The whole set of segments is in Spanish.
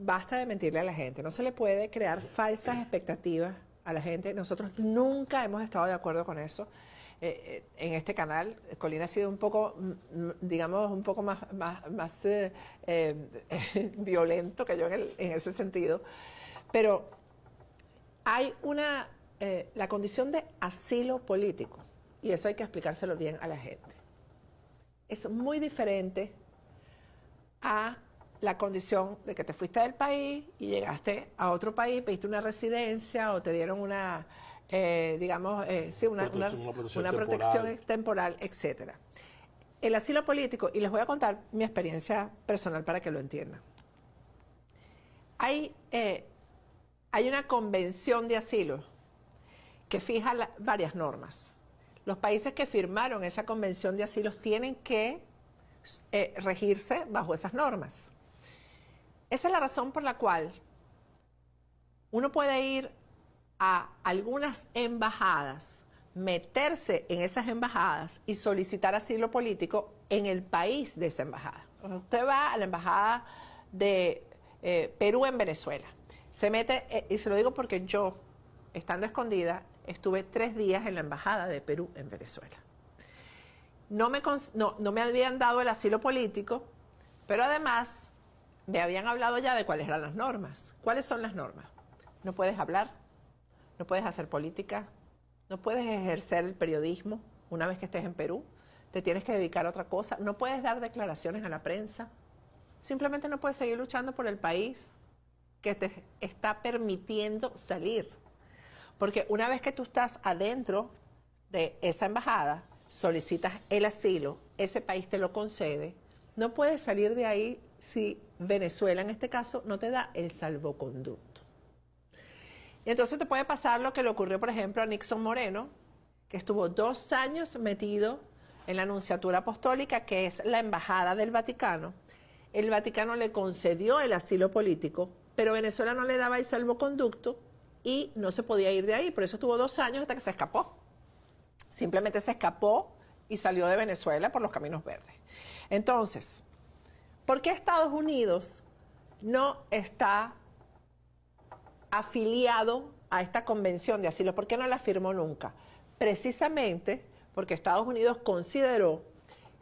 basta de mentirle a la gente, no se le puede crear falsas expectativas a la gente. Nosotros nunca hemos estado de acuerdo con eso. En este canal, Colina ha sido un poco, digamos, un poco más violento que yo en ese sentido. Pero hay la condición de asilo político, y eso hay que explicárselo bien a la gente. Es muy diferente a la condición de que te fuiste del país y llegaste a otro país, pediste una residencia o te dieron una, sí, una protección temporal, etc. El asilo político, y les voy a contar mi experiencia personal para que lo entiendan. Hay una convención de asilo que fija varias normas. Los países que firmaron esa convención de asilos tienen que regirse bajo esas normas. Esa es la razón por la cual uno puede ir a algunas embajadas, meterse en esas embajadas y solicitar asilo político en el país de esa embajada. Usted va a la embajada de Perú en Venezuela, se mete, y se lo digo porque yo, estando escondida, estuve 3 días en la embajada de Perú en Venezuela. No me habían dado el asilo político, pero además me habían hablado ya de cuáles eran las normas. ¿Cuáles son las normas? No puedes hablar, no puedes hacer política, no puedes ejercer el periodismo una vez que estés en Perú, te tienes que dedicar a otra cosa, no puedes dar declaraciones a la prensa, simplemente no puedes seguir luchando por el país que te está permitiendo salir. Porque una vez que tú estás adentro de esa embajada, solicitas el asilo, ese país te lo concede, no puedes salir de ahí si Venezuela, en este caso, no te da el salvoconducto. Y entonces te puede pasar lo que le ocurrió, por ejemplo, a Nixon Moreno, que estuvo 2 años metido en la Nunciatura Apostólica, que es la embajada del Vaticano. El Vaticano le concedió el asilo político, pero Venezuela no le daba el salvoconducto y no se podía ir de ahí. Por eso estuvo 2 años hasta que se escapó. Simplemente se escapó y salió de Venezuela por los caminos verdes. Entonces, ¿por qué Estados Unidos no está afiliado a esta convención de asilo? ¿Por qué no la firmó nunca? Precisamente porque Estados Unidos consideró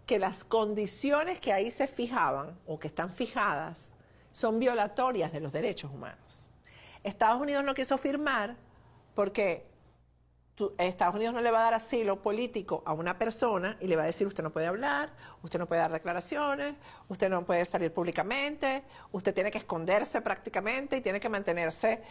que las condiciones que ahí se fijaban o que están fijadas son violatorias de los derechos humanos. Estados Unidos no quiso firmar porque Estados Unidos no le va a dar asilo político a una persona y le va a decir: usted no puede hablar, usted no puede dar declaraciones, usted no puede salir públicamente, usted tiene que esconderse prácticamente y tiene que mantenerse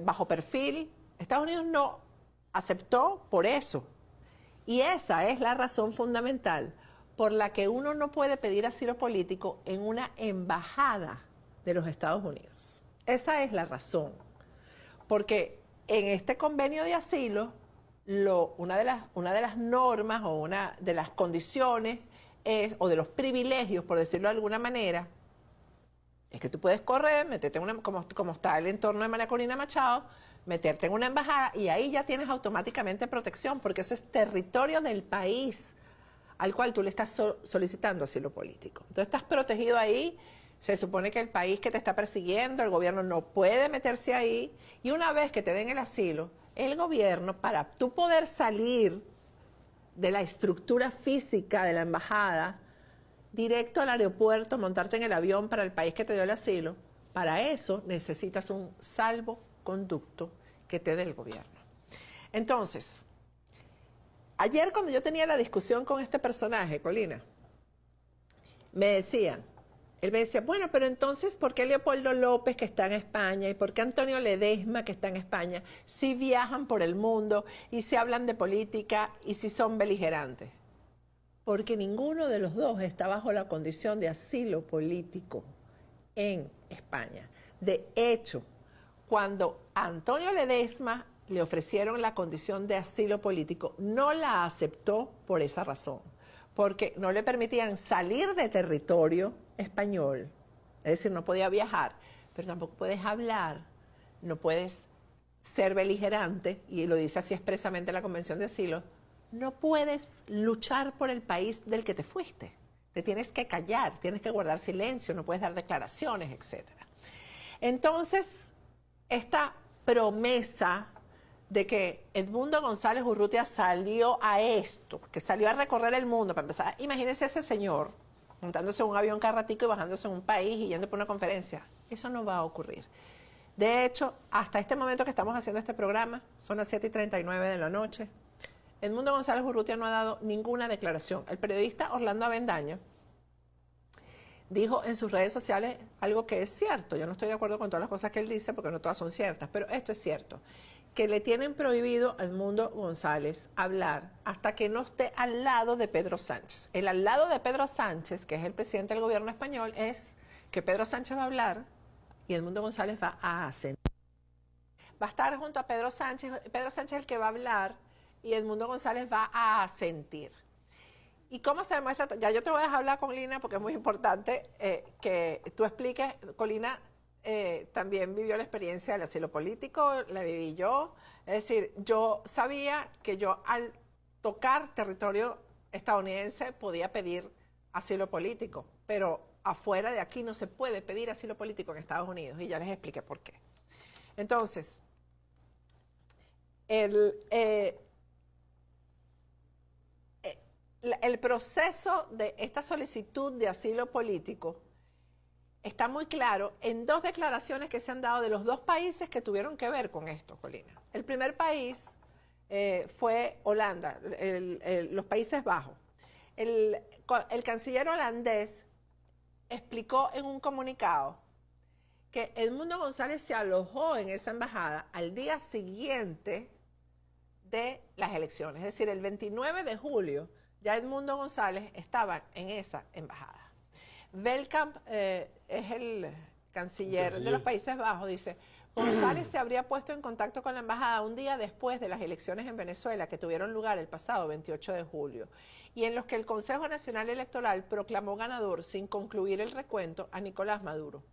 bajo perfil. Estados Unidos no aceptó por eso. Y esa es la razón fundamental por la que uno no puede pedir asilo político en una embajada de los Estados Unidos. Esa es la razón. Porque en este convenio de asilo, una de las normas o una de las condiciones o de los privilegios, por decirlo de alguna manera, es que tú puedes correr, meterte en una, como está el entorno de María Corina Machado, meterte en una embajada y ahí ya tienes automáticamente protección, porque eso es territorio del país al cual tú le estás solicitando asilo político. Entonces estás protegido ahí. Se supone que el país que te está persiguiendo, el gobierno no puede meterse ahí, y una vez que te den el asilo, el gobierno, para tú poder salir de la estructura física de la embajada, directo al aeropuerto, montarte en el avión para el país que te dio el asilo, para eso necesitas un salvoconducto que te dé el gobierno. Entonces, ayer cuando yo tenía la discusión con este personaje, Colina, él me decía, bueno, pero entonces, ¿por qué Leopoldo López, que está en España, y por qué Antonio Ledesma, que está en España, sí viajan por el mundo y se hablan de política y sí son beligerantes? Porque ninguno de los dos está bajo la condición de asilo político en España. De hecho, cuando a Antonio Ledesma le ofrecieron la condición de asilo político, no la aceptó por esa razón, porque no le permitían salir de territorio español, es decir, no podía viajar, pero tampoco puedes hablar, no puedes ser beligerante, y lo dice así expresamente la Convención de Asilo, no puedes luchar por el país del que te fuiste. Te tienes que callar, tienes que guardar silencio, no puedes dar declaraciones, etc. Entonces, esta promesa de que Edmundo González Urrutia salió a esto, que salió a recorrer el mundo, para empezar, imagínense ese señor montándose en un avión cada ratico y bajándose en un país y yendo por una conferencia. Eso no va a ocurrir. De hecho, hasta este momento que estamos haciendo este programa, son las 7:39 de la noche, Edmundo González Urrutia no ha dado ninguna declaración. El periodista Orlando Avendaño dijo en sus redes sociales algo que es cierto. Yo no estoy de acuerdo con todas las cosas que él dice porque no todas son ciertas, pero esto es cierto, que le tienen prohibido a Edmundo González hablar hasta que no esté al lado de Pedro Sánchez. El al lado de Pedro Sánchez, que es el presidente del gobierno español, es que Pedro Sánchez va a hablar y Edmundo González va a asentir. Va a estar junto a Pedro Sánchez es el que va a hablar y Edmundo González va a asentir. ¿Y cómo se demuestra? Ya yo te voy a dejar hablar con Lina porque es muy importante que tú expliques. Colina también vivió la experiencia del asilo político, la viví yo. Es decir, yo sabía que yo al tocar territorio estadounidense podía pedir asilo político, pero afuera de aquí no se puede pedir asilo político en Estados Unidos y ya les expliqué por qué. Entonces, el proceso de esta solicitud de asilo político está muy claro en dos declaraciones que se han dado de los dos países que tuvieron que ver con esto, Colina. El primer país fue Holanda, los Países Bajos. El canciller holandés explicó en un comunicado que Edmundo González se alojó en esa embajada al día siguiente de las elecciones, es decir, el 29 de julio ya Edmundo González estaba en esa embajada. Veldkamp es el canciller de los Países Bajos, dice, González se habría puesto en contacto con la embajada un día después de las elecciones en Venezuela que tuvieron lugar el pasado 28 de julio y en los que el Consejo Nacional Electoral proclamó ganador sin concluir el recuento a Nicolás Maduro.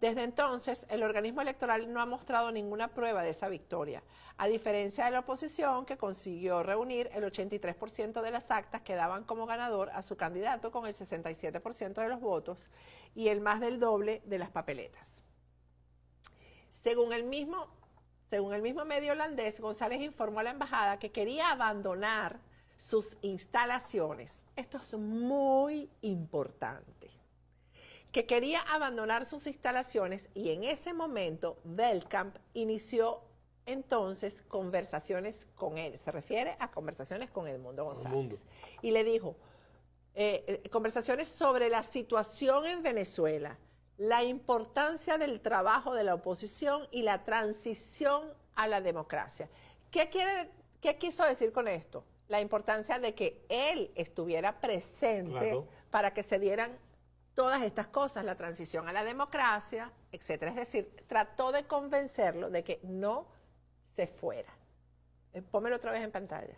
Desde entonces, el organismo electoral no ha mostrado ninguna prueba de esa victoria, a diferencia de la oposición que consiguió reunir el 83% de las actas que daban como ganador a su candidato con el 67% de los votos y el más del doble de las papeletas. Según el mismo medio holandés, González informó a la embajada que quería abandonar sus instalaciones. Esto es muy importante. Que quería abandonar sus instalaciones y en ese momento Veldkamp inició entonces conversaciones con él. Se refiere a conversaciones con Edmundo González. Y le dijo, conversaciones sobre la situación en Venezuela, la importancia del trabajo de la oposición y la transición a la democracia. ¿Qué quiso decir con esto? La importancia de que él estuviera presente para que se dieran todas estas cosas, la transición a la democracia, etcétera. Es decir, trató de convencerlo de que no se fuera. Pónmelo otra vez en pantalla.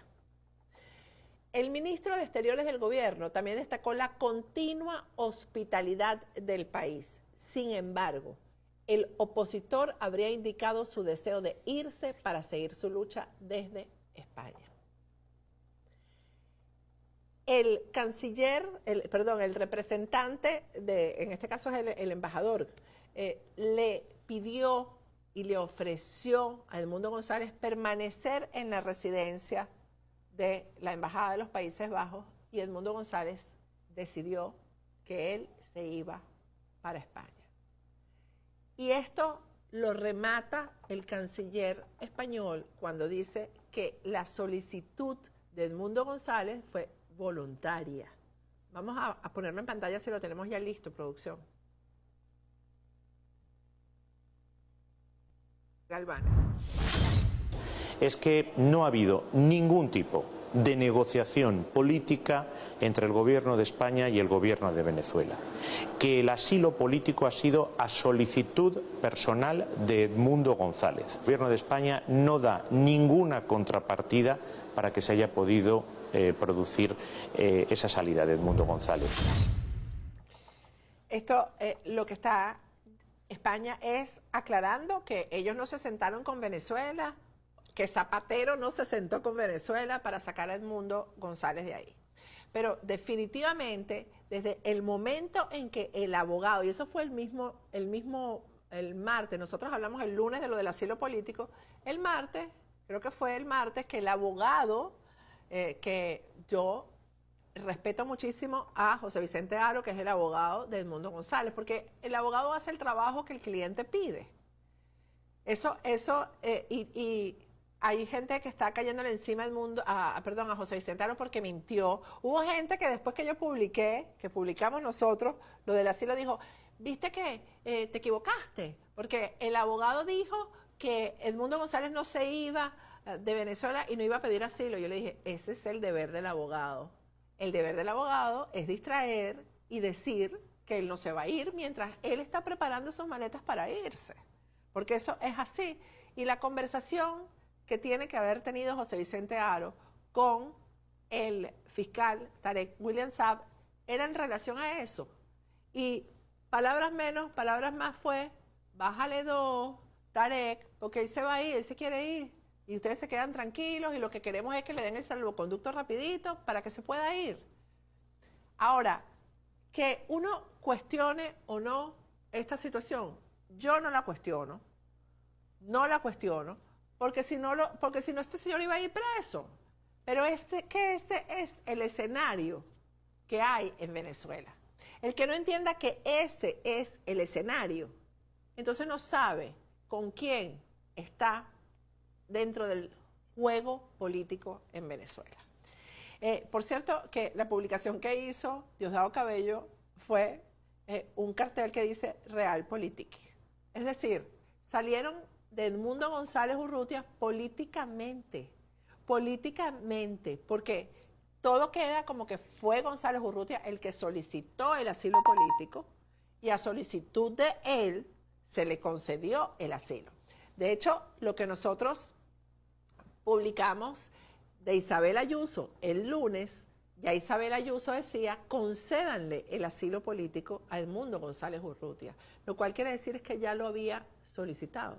El ministro de Exteriores del gobierno también destacó la continua hospitalidad del país. Sin embargo, el opositor habría indicado su deseo de irse para seguir su lucha desde España. El canciller, el representante, en este caso es el embajador, le pidió y le ofreció a Edmundo González permanecer en la residencia de la Embajada de los Países Bajos y Edmundo González decidió que él se iba para España. Y esto lo remata el canciller español cuando dice que la solicitud de Edmundo González fue voluntaria. Vamos a ponerlo en pantalla si lo tenemos ya listo, producción. Galván. Es que no ha habido ningún tipo de negociación política entre el gobierno de España y el gobierno de Venezuela. Que el asilo político ha sido a solicitud personal de Edmundo González. El gobierno de España no da ninguna contrapartida para que se haya podido producir esa salida de Edmundo González. Esto lo que está España es aclarando que ellos no se sentaron con Venezuela, que Zapatero no se sentó con Venezuela para sacar a Edmundo González de ahí. Pero definitivamente, desde el momento en que el abogado, y eso fue el martes, nosotros hablamos el lunes de lo del asilo político, el martes, creo que fue el martes, que el abogado, que yo respeto muchísimo a José Vicente Haro, que es el abogado de Edmundo González, porque el abogado hace el trabajo que el cliente pide. Y hay gente que está cayéndole encima a José Vicente Haro porque mintió. Hubo gente que después que yo publicamos nosotros, lo del asilo, dijo, viste que te equivocaste, porque el abogado dijo que Edmundo González no se iba de Venezuela y no iba a pedir asilo. Yo le dije, ese es el deber del abogado. El deber del abogado es distraer y decir que él no se va a ir mientras él está preparando sus maletas para irse. Porque eso es así. Y la conversación que tiene que haber tenido José Vicente Haro con el fiscal Tarek William Saab era en relación a eso. Y palabras menos, palabras más fue, bájale 2, Tarek, porque él se va a ir, él se quiere ir. Y ustedes se quedan tranquilos y lo que queremos es que le den el salvoconducto rapidito para que se pueda ir. Ahora, que uno cuestione o no esta situación, yo no la cuestiono, porque si no este señor iba a ir preso. Pero este es el escenario que hay en Venezuela. El que no entienda que ese es el escenario, entonces no sabe con quién está dentro del juego político en Venezuela. Por cierto, que la publicación que hizo Diosdado Cabello fue un cartel que dice Realpolitik. Es decir, salieron de Edmundo González Urrutia políticamente, porque todo queda como que fue González Urrutia el que solicitó el asilo político y a solicitud de él se le concedió el asilo. De hecho, lo que nosotros publicamos de Isabel Ayuso el lunes, ya Isabel Ayuso decía, concédanle el asilo político a Edmundo González Urrutia, lo cual quiere decir es que ya lo había solicitado.